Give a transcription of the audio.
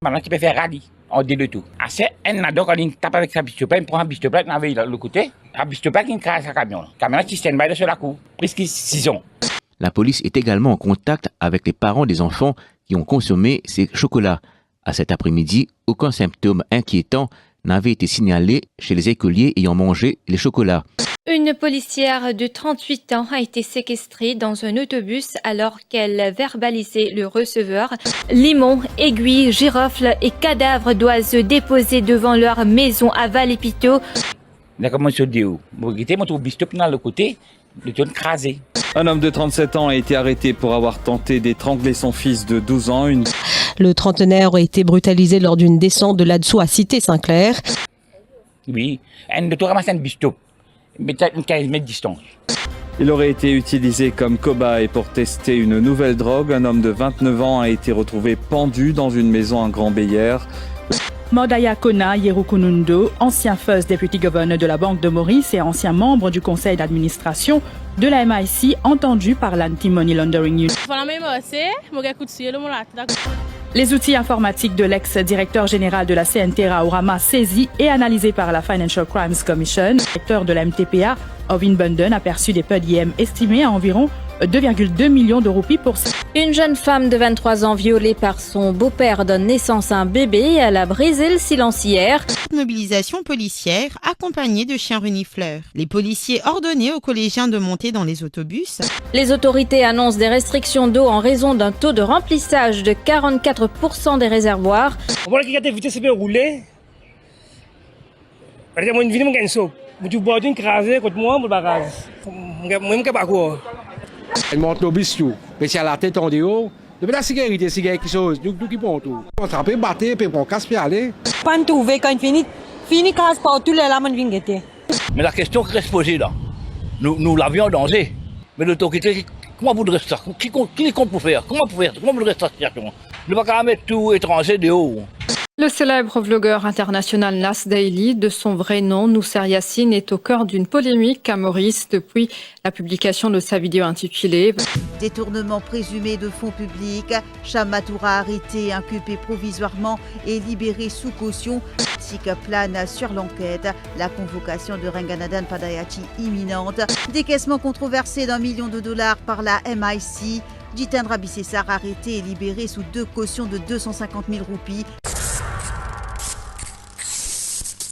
Maintenant, tu peux faire rallye. On dit le tout. Assez, un ado, quand il tape avec sa bistopla, il prend un bistopla, il avait le côté. Un bistopla qui crase sa camion. Le camion qui stand by sur la cour. Presque 6 ans. La police est également en contact avec les parents des enfants qui ont consommé ces chocolats. À cet après-midi, aucun symptôme inquiétant n'avait été signalé chez les écoliers ayant mangé les chocolats. Une policière de 38 ans a été séquestrée dans un autobus alors qu'elle verbalisait le receveur. Limons, aiguilles, girofles et cadavres d'oiseaux déposés devant leur maison à Valépito. Un homme de 37 ans a été arrêté pour avoir tenté d'étrangler son fils de 12 ans. Le trentenaire a été brutalisé lors d'une descente de l'Adsou à Cité-Saint-Clair. Oui, un de ramasse un bistop. Mais à 15 mètres de distance. Il aurait été utilisé comme cobaye pour tester une nouvelle drogue. Un homme de 29 ans a été retrouvé pendu dans une maison à Grand-Bélière. Mordaya Kona Yerukunundo, ancien First Deputy Governor de la Banque de Maurice et ancien membre du conseil d'administration de la MIC, entendu par l'Anti-Money Laundering Unit. Les outils informatiques de l'ex-directeur général de la CNT Raourama saisis et analysés par la Financial Crimes Commission. Le directeur de la MTPA, Ovin Bunden, a perçu des PEDIM estimés à environ 2,2 millions de roupies pour... Une jeune femme de 23 ans violée par son beau-père donne naissance à un bébé. Elle a brisé le silence hier. Mobilisation policière accompagnée de chiens renifleurs. Les policiers ordonnaient aux collégiens de monter dans les autobus. Les autorités annoncent des restrictions d'eau en raison d'un taux de remplissage de 44% des réservoirs. Elle monte nos bisous, mais si elle a la tête en dehors, depuis la cigarette, qui chose, nous qui prenons tout. On attrape, battre, puis on casse, puis aller. Pas trouver quand fini casse partout, les lames viennent guetter. Mais la question qui reste posée là, nous l'avions en danger. Mais l'autorité, comment voudrait ça? Qui compte pour faire? Comment voudrait ça? Ne pas qu'à mettre tout étranger dehors. Le célèbre vlogueur international Nas Daily, de son vrai nom, Noussair Yassine, est au cœur d'une polémique à Maurice depuis la publication de sa vidéo intitulée « Détournement présumé de fonds publics, Chamatoura arrêté, inculpé provisoirement et libéré sous caution. Tika plane sur l'enquête. La convocation de Renganadan Padayachi imminente. Décaissement controversé d'$1 million par la MIC. Jitendra Bissessar arrêté et libéré sous 2 cautions de 250 000 roupies